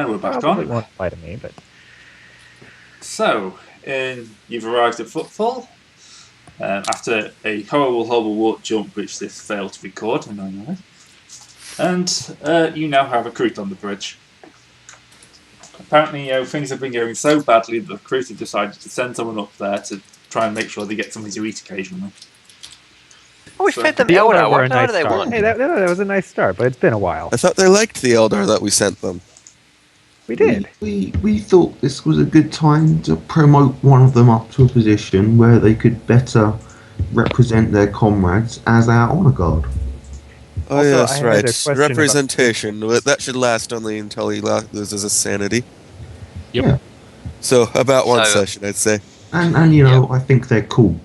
we're back Probably on. won't apply to me, but So, you've arrived at Footfall after a horrible warp jump, which this failed to record in 9 and you now have a recruit on the bridge. Apparently, things have been going so badly that the recruit have decided to send someone up there to try and make sure they get something to eat occasionally. We fed them the Eldar. Eldar were a What more nice do they start. want? Hey, that was a nice start, but it's been a while. I thought they liked the Eldar that we sent them. We did. We thought this was a good time to promote one of them up to a position where they could better represent their comrades as our honor guard. Oh, Also, yes, I had right. a question about- Representation. That should last only until he loses his sanity. Yep. Yeah. So, about one So- session, I'd say. And you know, I think they're cool.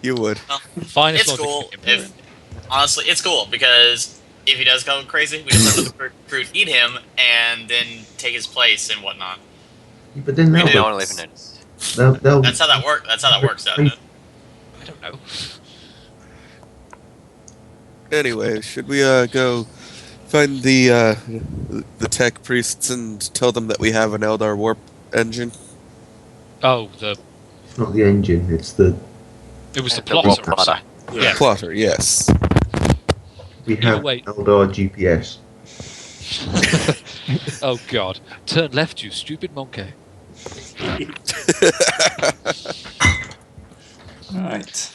You would. Finest It's logic cool. imperium. Honestly, it's cool because if he does go crazy, we just let the recruit eat him and then take his place and whatnot. But then We they'll, don't want to leave a notice. they'll That's how that works. That's how that works, doesn't it? I don't know. Anyway, should we go find the tech priests and tell them that we have an Eldar warp engine? Oh, It's not the engine, it's the it was the The warp plotter. plotter. Yeah. Plotter, yes. we have wait. Eldar GPS. Oh God! Turn left, you stupid monkey. Right.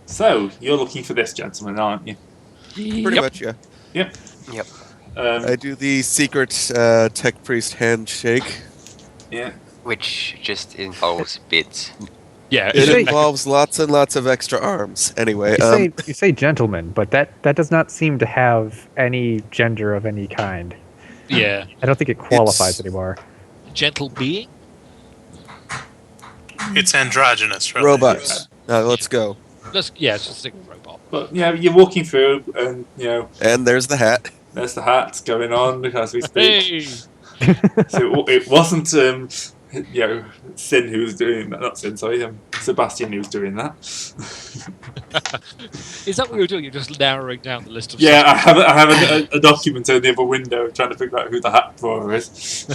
So, you're looking for this gentleman, aren't you? Pretty much, yeah. Yep. Yep. I do the secret tech priest handshake. Yeah. Which just involves bits. Yeah. It say- involves lots and lots of extra arms. Anyway, You say gentleman, but that does not seem to have any gender of any kind. Yeah. I don't think it qualifies It's- anymore. Gentle being. It's androgynous, really. robots. Now let's go. It's just a single robot. But, you're walking through and, And there's the hat. there's the hat going on as we speak. Hey. So it wasn't, Sin who was doing that. Not Sin, sorry, Sebastian who was doing that. Is that what you're doing? You're just narrowing down the list of. Yeah, I have a document in the other window trying to figure out who the hat drawer is.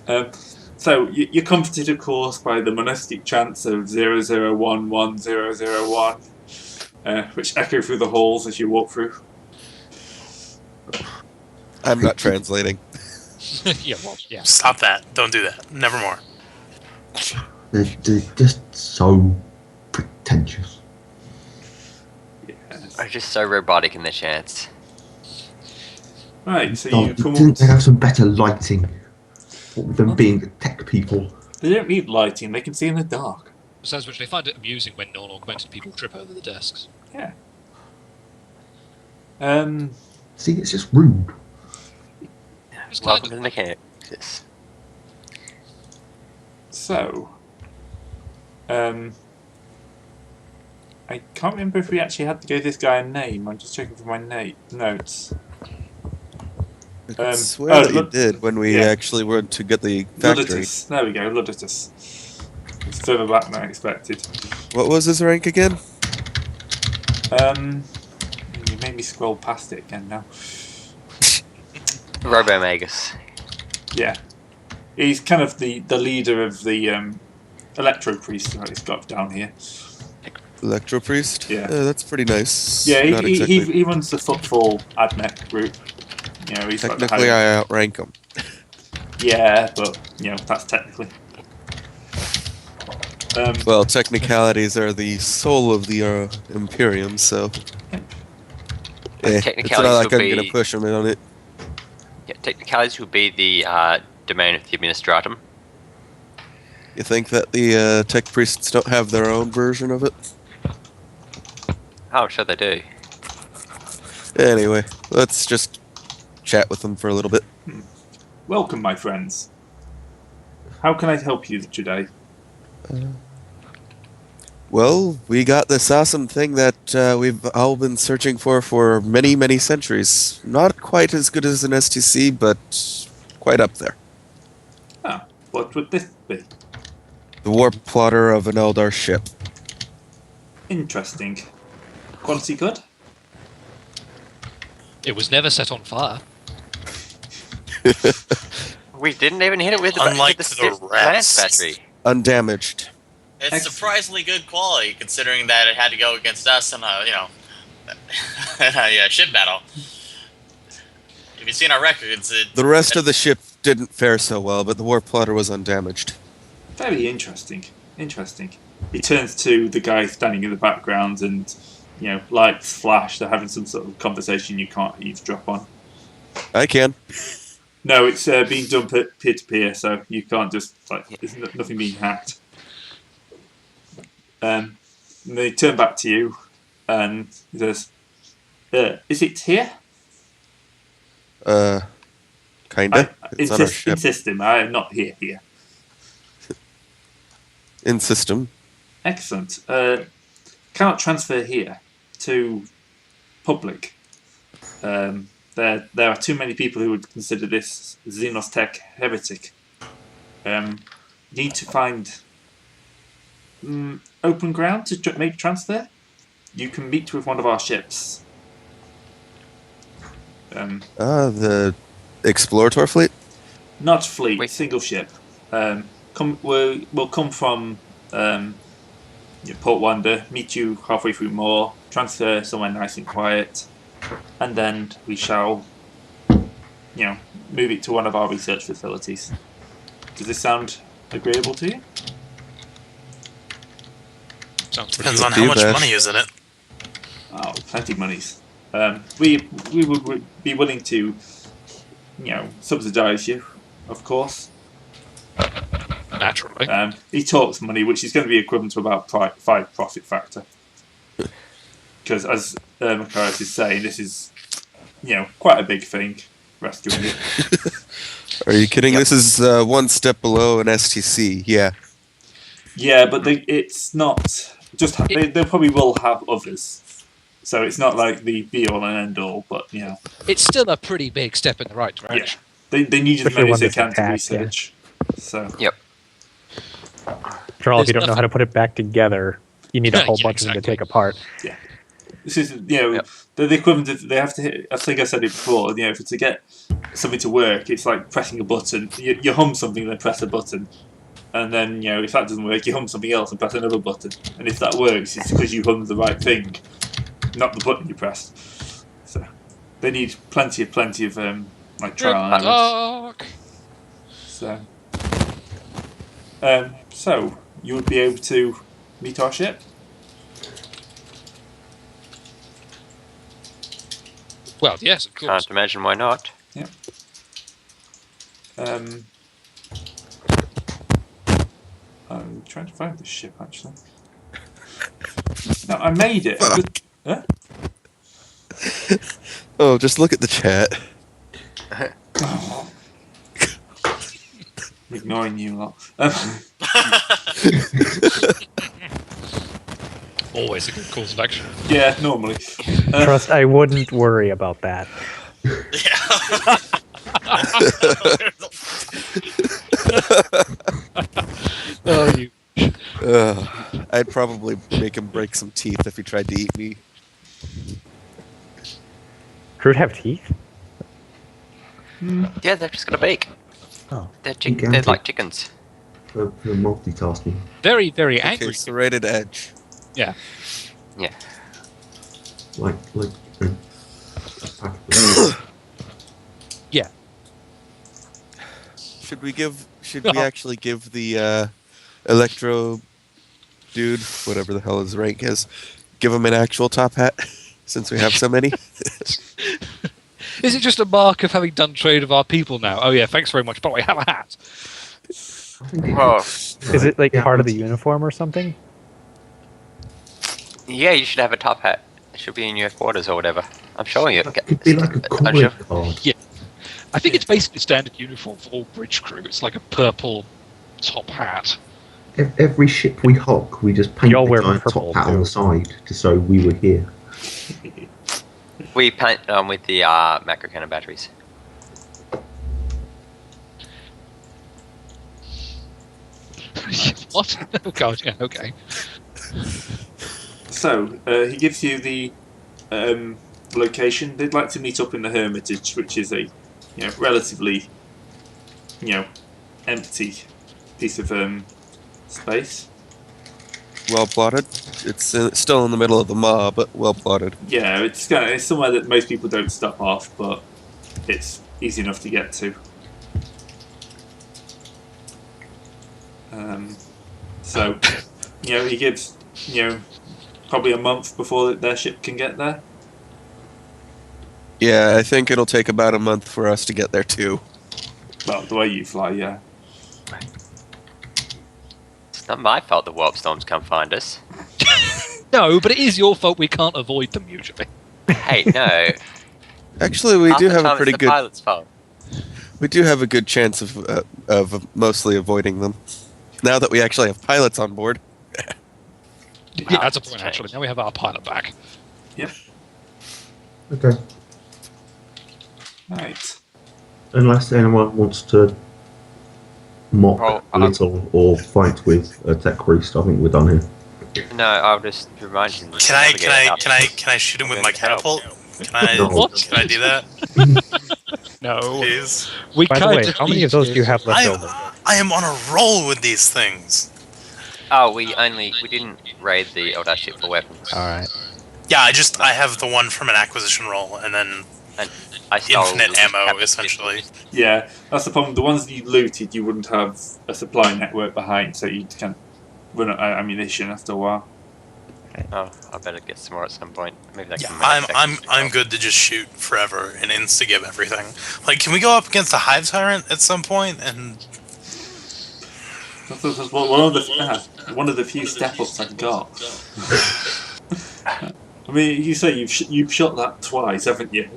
Oh, So you're comforted, of course, by the monastic chants of 00110001, which echo through the halls as you walk through. I'm not translating. yeah. Well, yeah. Stop that. Don't do that. Never more. They're just so pretentious. Yes. They're just so robotic in their chants. Right, so Oh, you come didn't up. they have some better lighting? What with them being the tech people? They don't need lighting; they can see in the dark. Besides which, they find it amusing when non-augmented people trip over the desks. Yeah. See, it's just rude. It's kind Welcome of to the mechanics. So, I can't remember if we actually had to give this guy a name. I'm just checking for my notes. I could Um, swear oh, that you look- did when we yeah. actually went to get the factory. Luditus. There we go, Luditus. It's further back than I expected. What was his rank again? You made me scroll past it again now. Robomagus. Yeah. He's kind of the leader of the Electro Priest that he's got down here. Electro Priest? Yeah. That's pretty nice. Yeah, Not exactly. he runs the Footfall AdMech group. He's like the Technically, head- I outrank him. Yeah, but, that's technically. Well, technicalities are the soul of the Imperium, so. It's Technicalities not like would I'm be- gonna push him on it. Yeah, technicalities would be the domain of the administratum. You think that the tech priests don't have their own version of it? Oh, sure they do. Anyway, let's just chat with them for a little bit. Welcome, my friends. How can I help you today? Well, we got this awesome thing that we've all been searching for many, many centuries. Not quite as good as an STC, but quite up there. Ah, what would this be? The warp plotter of an Eldar ship. Interesting. Quality good? It was never set on fire. We didn't even hit it with Unlike the the lance rest. battery. Undamaged. It's Excellent. surprisingly good quality considering that it had to go against us in a a ship battle. If you've seen our records, The rest of the ship didn't fare so well, but the war plotter was undamaged. Very interesting. Interesting. He turns to the guy standing in the background, and lights flash. They're having some sort of conversation you can't eavesdrop on. I can. No, it's being done peer to peer, so you can't just there's nothing being hacked. And they turn back to you, and he says, "Is it here?" Kinda. It's on our In ship. system. Not here. Here. In system. Excellent. Cannot transfer here to public. There are too many people who would consider this Xenos Tech heretic. Need to find open ground to make transfer. You can meet with one of our ships. The Explorator fleet? Not fleet, Wait. single ship. We'll come from Port Wonder, meet you halfway through Moore, transfer somewhere nice and quiet, and then we shall, move it to one of our research facilities. Does this sound agreeable to you? Sounds Depends pretty on to how you, much Bash. money is in it. Oh, plenty of monies. We would be willing to, subsidise you, of course. naturally. He talks money, which is going to be equivalent to about 5 profit factor. Because as Matthias is saying, this is, quite a big thing, rescuing you. Are you kidding? This is one step below an STC. Yeah. Yeah, but it's not just. They probably will have others, so it's not like the be all and end all. But It's still a pretty big step in the right yeah, direction. they need as Especially many as one they that's can to attacked, yeah. research. So Yep. After all, if There's you don't know how to put it back together, you need a whole Yeah, bunch of them to exactly. take apart. this is Yep. they're the equivalent of they have to hit. I think I said it before. For to get something to work, it's like pressing a button. You hum something, then press a button. And then, if that doesn't work, you hum something else and press another button. And if that works, it's because you hummed the right thing, not the button you pressed. So they need plenty of trial and errors. Luck. So you would be able to meet our ship. Well, yes, of course. Can't imagine why not. I'm trying to find the ship actually. No, I made it. Huh? Oh, just look at the chat. I'm ignoring you lot. Always a good course of action. Yeah, normally. Trust, I wouldn't worry about that. Oh, you. I'd probably make him break some teeth if he tried to eat me. Crude have teeth? Yeah, they're just gonna bake. Oh. They're Gigantic. like chickens. For multitasking. Very, very Okay, angry. serrated edge. Yeah. Yeah. Like a pack of Yeah. Should we actually give the Electro dude, whatever the hell his rank is, give him an actual top hat since we have so many? Is it just a mark of having done trade of our people now? Oh yeah, thanks very much. But we have a hat. I think it Well, Is it like Yeah, part of the it's- uniform or something? yeah, you should have a top hat. It should be in your quarters or whatever. I'm showing you. It could be like a I'm sure. calling card. I think it's basically standard uniform for all bridge crew. It's like a purple top hat. Every ship we hock, we just paint Y'all the wear giant purple, top hat on too. the side to show we were here. We paint with the macro cannon batteries. What? Oh god, yeah, okay. So he gives you the location. They'd like to meet up in the Hermitage, which is a relatively empty piece of space. Well plotted. It's still in the middle of the maw, but well plotted. Yeah, it's somewhere that most people don't stop off, but it's easy enough to get to. So, he gives probably a month before their ship can get there. Yeah, I think it'll take about a month for us to get there too. Well, the way you fly, yeah. It's not my fault the warp storms come find us. No, but it is your fault we can't avoid them usually. Hey, no. Actually, we Half do the have time a pretty it's the good. pilot's fault. We do have a good chance of mostly avoiding them. Now that we actually have pilots on board. Yeah, that's a point actually. Now we have our pilot back. Yep. Okay. Right. Unless anyone wants to mock Oh, a little or fight with a tech priest, I think we're done here. No, I'll just remind you. Can I shoot him with my catapult? Can I do that? No. Please. We By the can't way, how many of those do you have left over? I am on a roll with these things. Oh, we didn't raid the Eldar ship for weapons. Alright. Yeah, I have the one from an acquisition roll, and then And I stole infinite the ammo, captain's essentially. pistol. Yeah, that's the problem. The ones that you looted, you wouldn't have a supply network behind, so you can run out of ammunition after a while. Oh, I better get some more at some point. Maybe that Yeah, can I'm good to just shoot forever and insta-give everything. Like, can we go up against a Hive Tyrant at some point? And That's one of the few step-ups I've got. I mean, you say you've shot that twice, haven't you?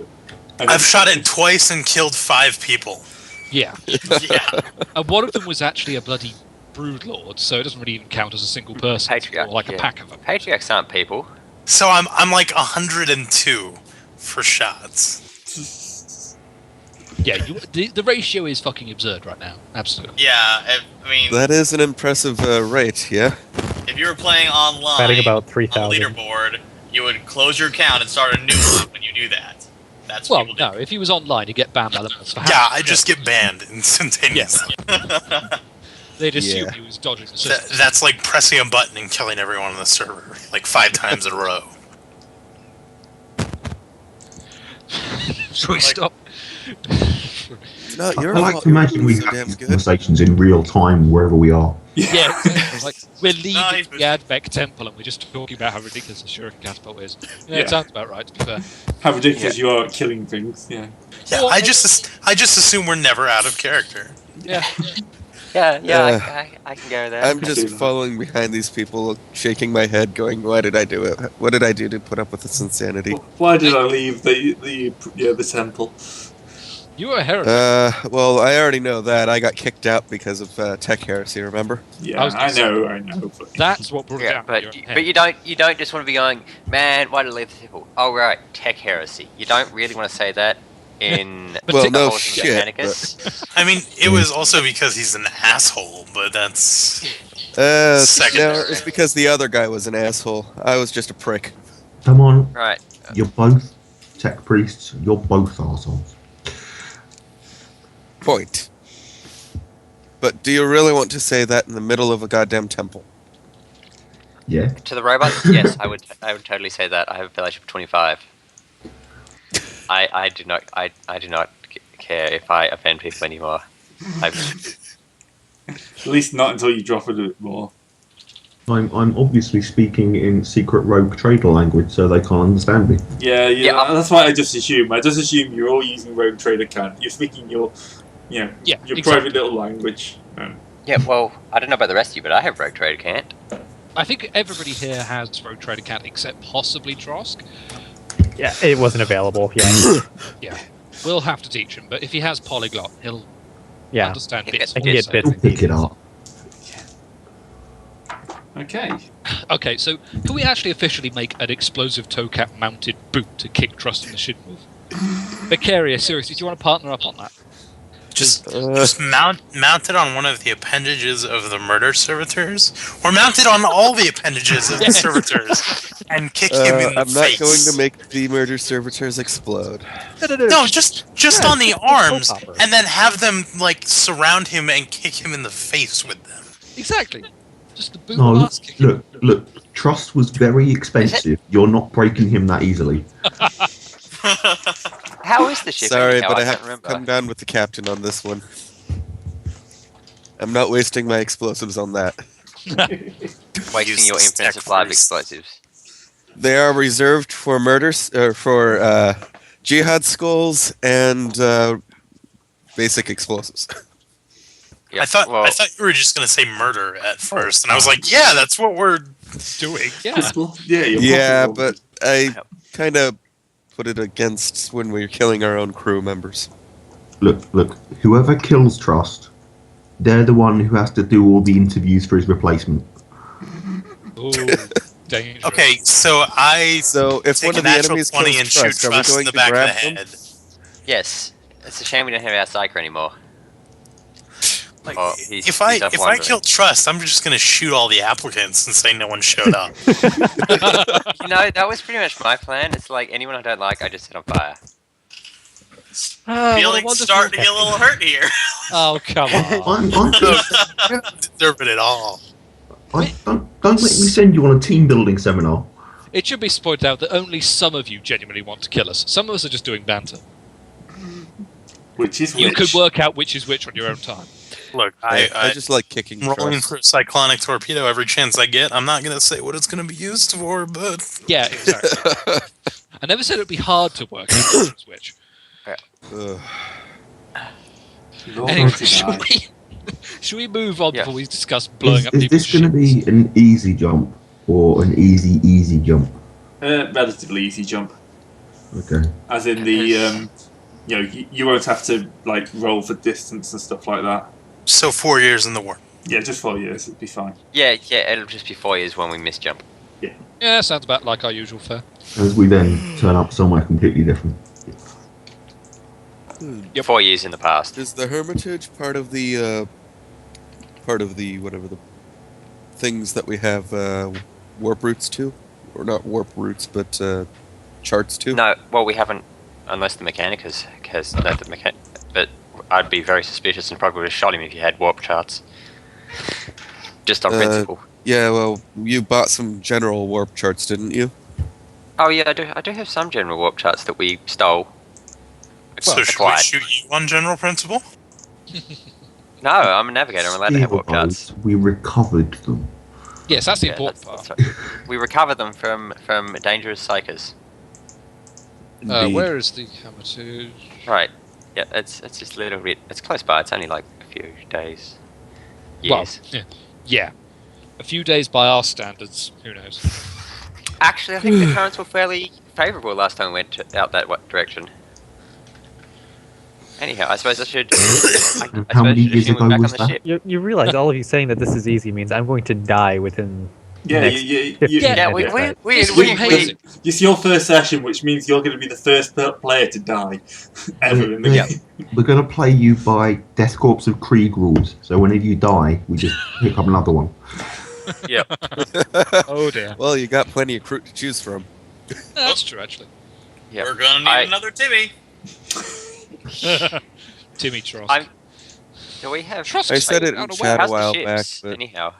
And I've shot it twice and killed 5 people. Yeah. Yeah. And one of them was actually a bloody broodlord, so it doesn't really even count as a single person. It's Patriarch, more like a yeah. pack of them. Patriarchs aren't people. So I'm like 102 for shots. Yeah, the ratio is fucking absurd right now. Absolutely. Yeah, I mean, That is an impressive rate, yeah? if you were playing online Batting about on 3,000. the leaderboard, you would close your account and start a new one when you do that. That's what Well, people no, if he was online, he'd get banned by elements for Yeah, I just get banned instantaneously. They'd assume Yeah. he was dodging the system. That's like pressing a button and killing everyone on the server, like 5 times in a row. So we stop. No, you're I like to imagine we so have damn these good. conversations in real time wherever we are. Yeah, it's like we're leaving Nice. the Advec temple and we're just talking about how ridiculous the Shuriken catapult is. Yeah, Yeah. it sounds about right, to be fair. How ridiculous you are at killing things. Yeah. Yeah, I just assume we're never out of character. Yeah. Yeah, I can go there. I'm just following behind these people, shaking my head, going, "Why did I do it? What did I do to put up with this insanity?" Why did I leave the temple? You were a heretic. Well, I already know that. I got kicked out because of tech heresy. Remember? Yeah, I was gonna I know. But That's what brought it Yeah, down. but you don't just want to be going, man, why did I leave the temple? Oh right, tech heresy. You don't really want to say that in Well, the no Horse and shit, Germanicus. I mean, it was also because he's an asshole, but that's... No, Secondary. it's because the other guy was an asshole. I was just a prick. Come on, Right. you're both tech priests. You're both arseholes. Point. But do you really want to say that in the middle of a goddamn temple? Yeah. To the robots, yes, I would totally say that. I have a fellowship of 25. I do not care if I offend people anymore. at least not until you drop it a bit more. I'm obviously speaking in secret rogue trader language, so they can't understand me. Yeah, Yeah. that's what I just assume. I just assume you're all using Rogue Trader Can. You're speaking your exactly. private little language. Yeah, well, I don't know about the rest of you, but I have Rogue Trader can't. I think everybody here has Rogue Trader Cat except possibly Trosk. Yeah, it wasn't available. Yeah, We'll have to teach him, but if he has Polyglot, he'll yeah. understand He'll bits. get I can get So- bits. We'll pick it up. Okay. Okay, so can we actually officially make an explosive Tokat mounted boot to kick Trust in the shin move? Vicaria, seriously, do you want to partner up on that? Just mount it on one of the appendages of the murder servitors, or mount it on all the appendages of the servitors, and kick him in the I'm face. not going to make the murder servitors explode. No, just on the arms, and then have them like surround him and kick him in the face with them. Exactly. Just the boot No, ass kicking. look. Trust was very expensive. You're not breaking him that easily. How is the ship? Sorry, anyhow? but I can't have to remember. come down with the captain on this one. I'm not wasting my explosives on that. Wasting your Useless infinite tech supply of force. explosives. They are reserved for murders, for jihad skulls and basic explosives. Yeah, I thought well, you were just gonna say murder at first, and I was like, yeah, that's what we're doing. Yeah. Yeah, you're Yeah, possible. but I kind of put it against when we're killing our own crew members. Look. Whoever kills Trust, they're the one who has to do all the interviews for his replacement. Ooh, dangerous. Okay, so I So if take one a of the natural enemies 20 kills and shoot Trust, are we Trust in going the to back of the grab them? head. yes. It's a shame we don't have our Psyker anymore. Like, Oh, he's- if I he's up if I wandering. kill Trust, I'm just gonna shoot all the applicants and say no one showed up. You know, that was pretty much my plan. It's like anyone I don't like, I just set on fire. Feelings starting to get a little hurt here. Oh, come on. I'm Deserve it at all. don't make me send you on a team building seminar. It should be pointed out that only some of you genuinely want to kill us. Some of us are just doing banter. Which is You which. could work out which is which on your own time. Look, I I just like kicking I'm rolling Trust. for a cyclonic torpedo every chance I get. I'm not gonna say what it's gonna be used for, but Yeah, exactly. I never said it would be hard to work out which is which. Ugh. You're all Anyway, going to die. should we move on Yeah. before we discuss blowing up Is people's this going to ships? be an easy jump or an easy jump? Relatively easy jump. Okay. As in the, you know, you won't have to like roll for distance and stuff like that. so 4 years in the war. Yeah, just 4 years, it'd be fine. Yeah, it'll just be 4 years when we miss jump. Yeah, sounds about like our usual fare. As we then turn up somewhere completely different. 4 years in the past. Is the Hermitage part of the whatever the things that we have warp routes to, or not warp routes, but charts to? No, well, we haven't, unless the mechanic has no, the mechanic. But I'd be very suspicious and probably would have shot him if you had warp charts. Just on principle. Yeah, well, you bought some general warp charts, didn't you? Oh yeah, I do have some general warp charts that we stole. So should we acquired. shoot you on general principle? No, I'm a navigator. I'm allowed to have warp charts. We recovered them. Yes, that's the Yeah, important that's part. right. We recover them from dangerous psychers. Indeed. Where is the Hermitage? Right. Yeah, it's just a little bit. It's close by. It's only like a few days. Well, Years. yeah. A few days by our standards. Who knows? Actually, I think the currents were fairly favourable last time we went out that direction. Anyhow, I suppose I should. I How many should years assume we're ago back was on the that? ship. You realize all of you saying that this is easy means I'm going to die within Yeah, next you, 15 Yeah, we minutes, right? it's your first session, which means you're going to be the first player to die ever in the Yeah. game. We're going to play you by Death Corps of Krieg rules. So whenever you die, we just pick up another one. Yeah. Oh dear. Well, you got plenty of crew to choose from. That's true, actually. Yeah. We're gonna need another Timmy. Timmy Tross. I'm. Do we have? Trust I said it out in of chat How's a the while ships, back, but anyhow.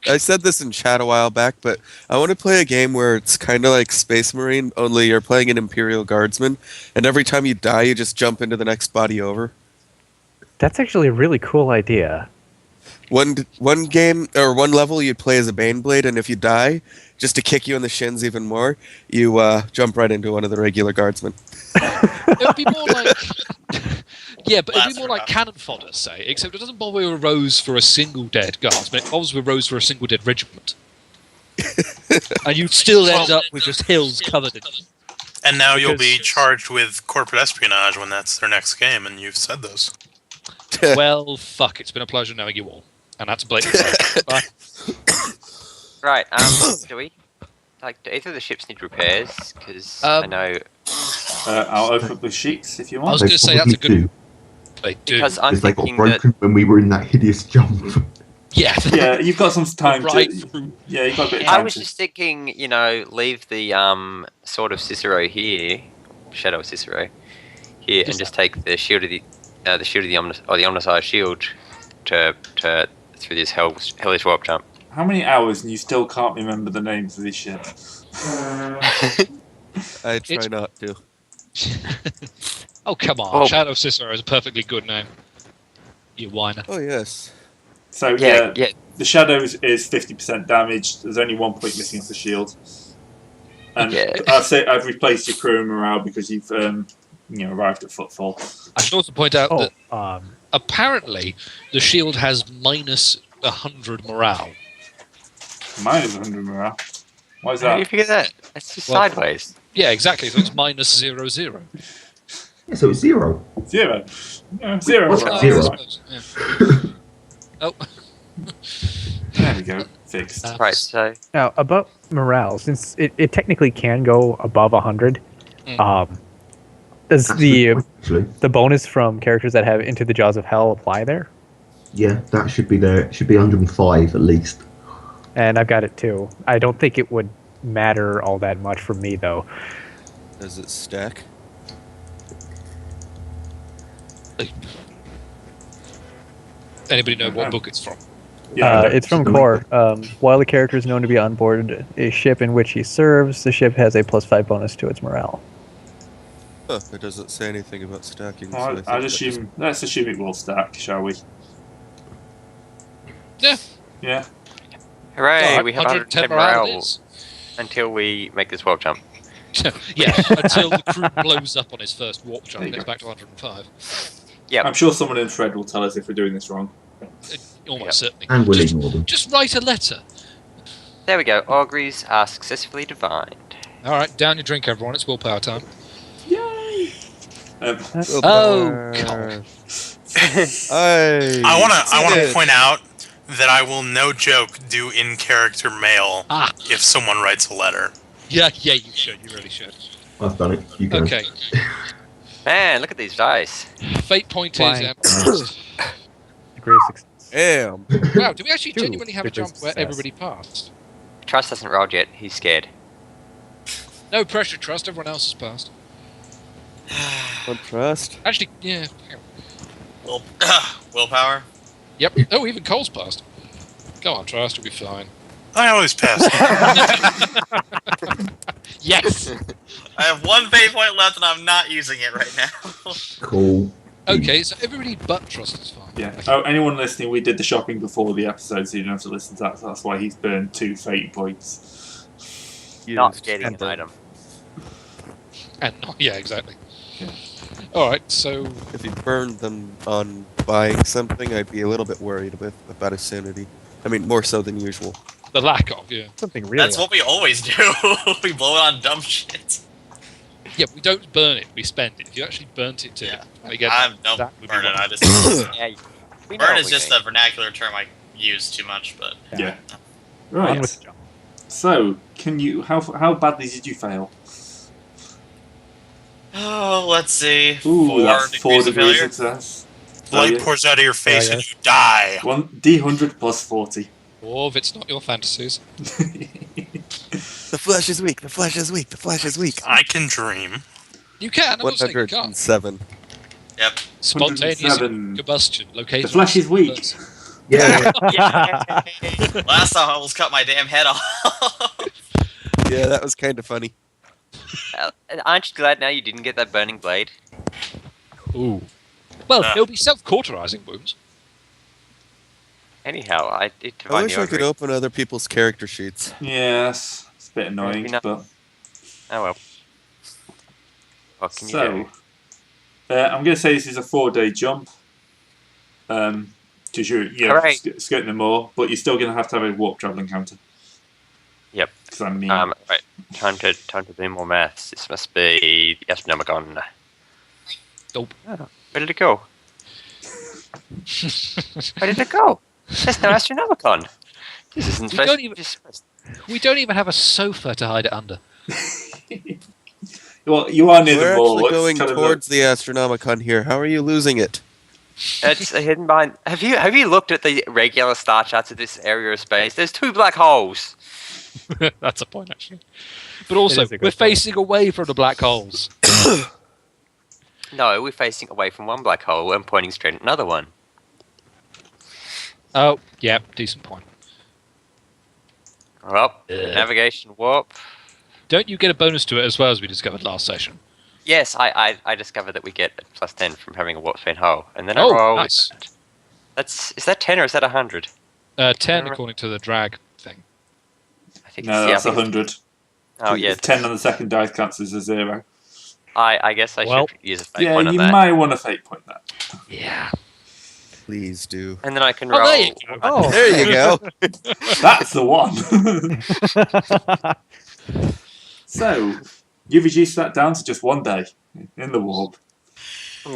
I said this in chat a while back, but I want to play a game where it's kind of like Space Marine, only you're playing an Imperial Guardsman, and every time you die, you just jump into the next body over. That's actually a really cool idea. One game or one level, you'd play as a Baneblade, and if you die, just to kick you in the shins even more, you jump right into one of the regular Guardsmen. It would be more like. Yeah, but it'd be Last more one like up. cannon fodder, say, except it doesn't bother with a rose for a single dead guardsman, it bothers with rose for a single dead regiment. And you'd still end up with just hills covered in. And now you'll be Because- charged with corporate espionage when that's their next game, and you've said those. Well, fuck, it's been a pleasure knowing you all. And that's blatant. Bye. Right. Do we? Like, do either of the ships need repairs? Because I know I'll open up the sheets if you I want. was going to say that's a good. Do, They do. Because I'm because they got thinking that broken when we were in that hideous jump. Yeah. Yeah, you've got some time right to. through. Yeah, you've got a bit of I time was to. just thinking, leave the sword of Cicero here, Shadow of Cicero here, and just take the shield of the Omnissiah shield to through this hellish warp jump. How many hours and you still can't remember the names of these ships? I try It's- not to. Oh, come on. Oh. Shadow of Cicero is a perfectly good name. You whiner. Oh yes. So Yeah, the shadows is 50% damage. There's only 1 point missing off the shield. And Yeah. I've replaced your crew and morale because you've arrived at footfall. I should also point out that Oh, apparently the shield has minus 100 morale. Minus 100 morale. Why is How do you that? figure that? It's just Well- sideways. Yeah, exactly. So it's minus 0. Yeah, so it's 0. Zero. Yeah, zero. What's morale. zero? I suppose, yeah. Oh. There we go. Fixed. Right, so now about morale, since it technically can go above 100. Does That's the good point, actually. the bonus from characters that have Into the Jaws of Hell apply there? Yeah, that should be there. It should be 105 at least. And I've got it too. I don't think it would matter all that much for me though. Does it stack? Anybody know what book it's from? Yeah, It's from Core. While the character is known to be on board a ship in which he serves, the ship has a +5 bonus to its morale. Huh, it doesn't say anything about stacking. so I I'd think that assume. Let's assume it will stack, shall we? Yeah. Yeah. hooray, Alright, we have 110 110 morale it morale is. until we make this warp jump. Yeah, until the crew blows up on his first warp jump There and you it's go. back to 105. Yep. I'm sure someone in Fred will tell us if we're doing this wrong. Almost Yep. certainly. And we'll just, ignore them. just write a letter. There we go. Auguries are successfully divined. Alright, down your drink, everyone. It's willpower time. Yay! Oh, God. I want to point out that I will, no joke, do in character mail Ah. if someone writes a letter. Yeah, you should. You really should. I've done it. You go. Okay. Man, look at these dice. Fate point is... Flying. Degree of success. Damn. wow, do we actually Two genuinely have a degrees jump of where success. everybody passed? Trust hasn't rolled yet. He's scared. No pressure, Trust. Everyone else has passed. One trust. Actually, yeah. hang on. Willpower. Yep. Oh, even Cole's passed. Go on, Trust. You'll be fine. I always pass. Yes! I have 1 fate point left, and I'm not using it right now. Cool. Okay, so everybody but Trust is fine. Yeah. Oh, anyone listening, we did the shopping before the episode, so you don't have to listen to that. So that's why he's burned 2 fate points. Not Used. getting an And then- item. And not, yeah, exactly. Yeah. Alright, so... If you burned them on buying something, I'd be a little bit worried about his sanity. I mean, more so than usual. The lack of, yeah. Something really. That's what we always do. We blow it on dumb shit. Yeah, we don't burn it, we spend it. If you actually burnt it too, Yeah. we get I don't that would be burn it. wrong. I just Yeah, we know burn what is we just mean. a vernacular term I use too much. But Yeah. On Right. with the jump. So, can you? How badly did you fail? oh, let's see. Ooh, 4 that's 4 degrees of degrees failure. success. Light pours out of your face Yeah, and you die. 1 D100 plus 40. Or if it's not your fantasies. The flesh is weak. The flesh is weak. The flesh is weak. I can dream. You can, I'm not saying you can't. 107. Yep. Spontaneous 107. combustion located. The flesh is weak. Yeah. Last time I almost cut my damn head off. Yeah, that was kind of funny. Aren't you glad now you didn't get that burning blade? Ooh. Well, Ah. it'll be self-cauterizing wounds. Anyhow, I did I divine wish the I could augury. open other people's character sheets. Yes, it's a bit annoying, Maybe not. but Oh well. What can you so do? I'm going to say this is a 4-day jump. Because you're Hooray. skirting the moor, but you're still going to have a warp travel encounter. Yep. Because I mean, Right. Time to do more maths. This must be the Astronomicon. Nope. Oh, where did it go? Where did it go? There's no Astronomicon. This isn't We supposed don't to even- just- We don't even have a sofa to hide it under. you'll Well, you are near We're the wall. actually It's going kind of towards the Astronomicon here. How are you losing it? It's hidden behind. Have you looked at the regular star charts of this area of space? There's 2 black holes. That's a point, actually. But also, is a good we're point. facing away from the black holes. No, we're facing away from one black hole and pointing straight at another one. Oh, yeah, decent point. Well, navigation warp. Don't you get a bonus to it as well, as we discovered last session? Yes, I discovered that we get a +10 from having a warp speed hole, and then I Oh, roll. nice. Is that 10 or is that 100? 10 according to the drag thing. I think No, it's, that's I think 100. Oh yeah, 10 on the second dice counts as a 0. I guess I Well, should use a fake Yeah, point on you that, might want to fake point that. Yeah. Please do. and then I can Oh, roll. there you go. Oh, There you go. That's the one. So, you reduced that down to just 1 day in the warp.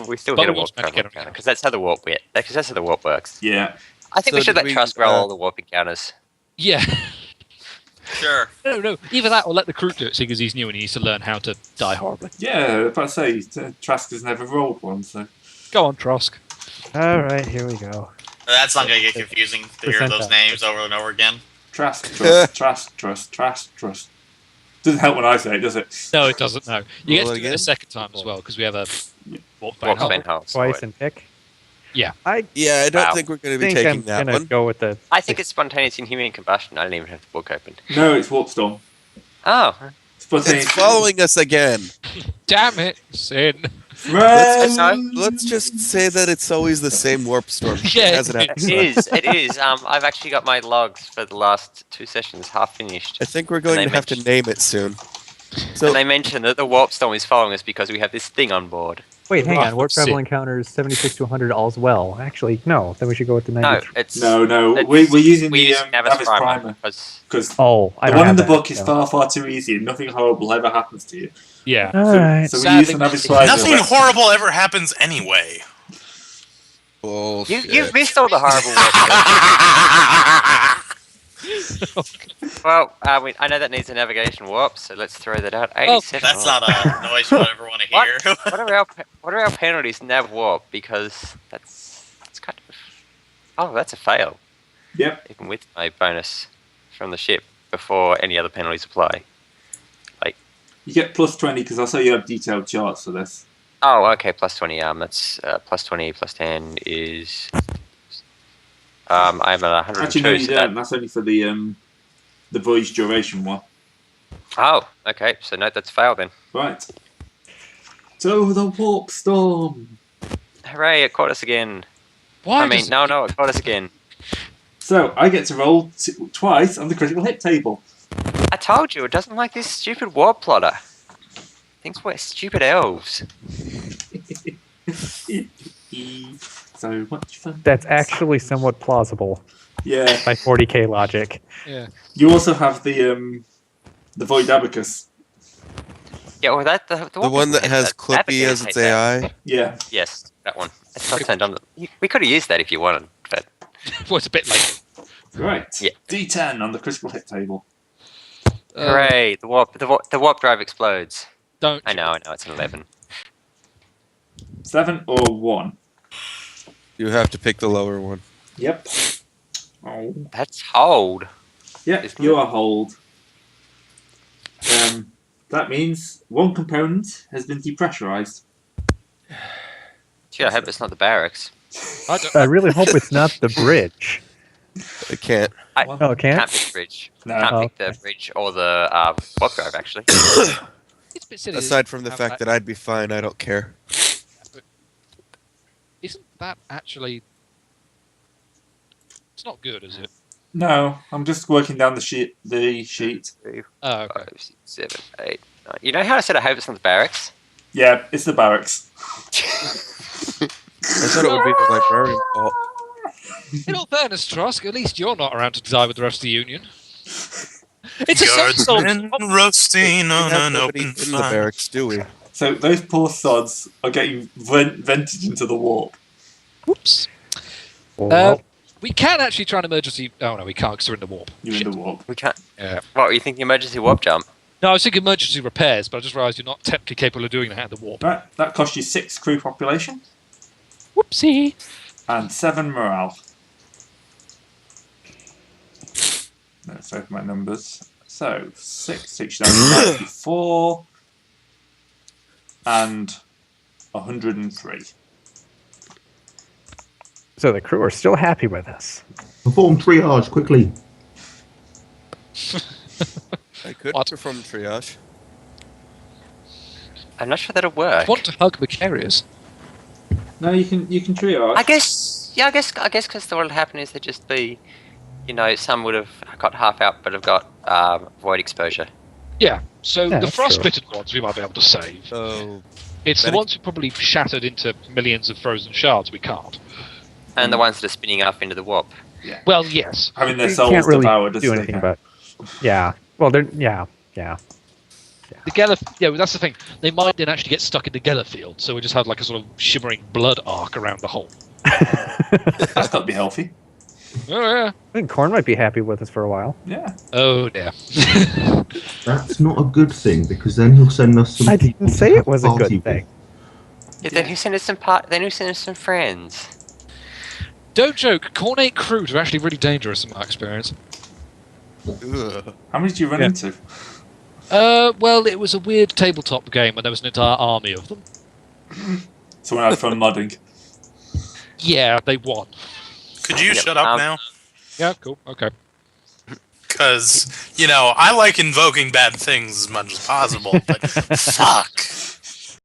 We still But get a we warp just managed to get counter because that's how the warp works. Yeah. I think So we should did let Trask roll we, all the warp encounters. Yeah. Sure. No. Either that or let the crew do it, seeing as he's new and he needs to learn how to die horribly. Yeah, but I say, Trask has never rolled one, so. Go on, Trosk. all right, here we go. That's not gonna get confusing to hear those Percentile. names over and over again. Trask, trust. Doesn't help when I say it, does it? No, it doesn't, no. You get Roll to do it again? a second time as well, because we have a warp Warp bane hole. bane hole. Twice and pick. Yeah. I Yeah, I don't Wow. think we're going to be think taking I'm that gonna one. go with the. I think it's spontaneous inhuman combustion. I didn't even have the book open. No, it's Warp Storm. Oh, Spontaneous. It's following us again. Damn it, Sin. Let's just say that it's always the same warp storm. Yeah, It hasn't it happened. it is. I've actually got my logs for the last 2 sessions half finished. I think we're going they to have to mentioned- name it soon. And So they mentioned that the warp storm is following us because we have this thing on board. Wait, hang on. Warp Sit. travel encounters 76 to 100 all's well. Actually, no. Then we should go with the No, 93. it's No, it's- we're using we the use Navis Navis Primer Primer. because Because Oh, I the don't one in have the that, book is so. far too easy and nothing horrible ever happens to you. Yeah. All right. So we Sadly, use the Navis Primer. Nothing horrible ever happens anyway. bullshit. you've missed all the horrible warp. Well, I know that needs a navigation warp, so let's throw that out. 87. That's not a noise you would ever want to hear. What are our penalties in nav warp? Because that's kind of. Oh, that's a fail. Yep. Even with my bonus from the ship before any other penalties apply. You get plus 20 because also you have detailed charts for this. Oh, okay, plus 20. That's plus 20 plus 10 is. I'm at 102. Actually, no, you so don't. That's only for the voyage duration one. Oh, okay. So no, that's fail then. Right. So the warp storm. Hooray! It caught us again. Why I mean, does- no, it caught us again. So I get to roll twice on the critical hit table. I told you, it doesn't like this stupid warp plotter. Thinks we're stupid elves. So much fun. That's actually somewhat plausible Yeah. by 40k logic. Yeah. You also have the void abacus. Yeah, well, the The one that has Clippy Abigail as its hates that. AI. Yeah. Yes, that one. It's not turned on. We could have used that if you wanted, but Well, it's a bit late. Right. Yeah. D10 on the critical hit table. hooray! The warp drive explodes. Don't. I know, it's an 11. 7 or 1. You have to pick the lower one. Yep. Oh. That's hold. Yeah, Isn't you it? are hold. That means one component has been depressurized. Gee, I hope it's not the barracks. I really hope it's not the bridge. I can't. Oh, it can't? Can't pick the bridge. No. Can't Oh, pick the bridge or the warp drive, actually. It's a bit silly. Aside from the fact that I'd be fine, I don't care. Isn't that actually? It's not good, is it? No, I'm just working down the sheet. 3, Oh, okay. 5, 6, 7, 8, 9. You know how I said I hope it's not the barracks? Yeah, it's the barracks. I thought it would be the librarian fault. In all fairness, Trosk, at least you're not around to die with the rest of the Union. It's a Guardsmen roasting We on have an nobody open in the fire. barracks, do we? So those poor sods are getting vented into the warp. Whoops. Well, We can actually try an emergency. Oh no, we can't because we're in the warp. You're in the warp. We can't. Yeah. What, are you thinking emergency warp jump? No, I was thinking emergency repairs, but I just realised you're not technically capable of doing that in the warp. Right, that cost you 6 crew population Whoopsie. and 7 morale. Let's open my numbers. So 6 takes you down to 94 and 103. So the crew are still happy with us. Perform triage quickly. I could What? perform triage. I'm not sure that'll work. I want to hug Macarius. No, you can triage. I guess because what'll happen is there'd just be, some would have got half out but have got void exposure. Yeah, so Yeah, the that's true. frostbitten ones we might be able to save. So It's the Very- ones who probably shattered into millions of frozen shards we can't. And the ones that are spinning up into the warp. Well, yes. Having their You souls can't really devoured. do anything about. Yeah. Well, they're yeah. The Geller, yeah, well, that's the thing. They might then actually get stuck in the Geller field, so we just have like a sort of shimmering blood arc around the hole. That's got to be healthy. Oh, yeah. I think Korn might be happy with us for a while. Yeah. Oh, dear. That's not a good thing because then he'll send us some. I people didn't to say have it was a party good with. thing. Yeah, then who sent us some friends? Don't joke, Cornate crews are actually really dangerous in my experience. ugh. How many did you run Yeah. into? Well, it was a weird tabletop game and there was an entire army of them. Someone had fun modding. Yeah, they won. Could you Yep, shut up now? Yeah, cool, okay. Because, I like invoking bad things as much as possible, but fuck.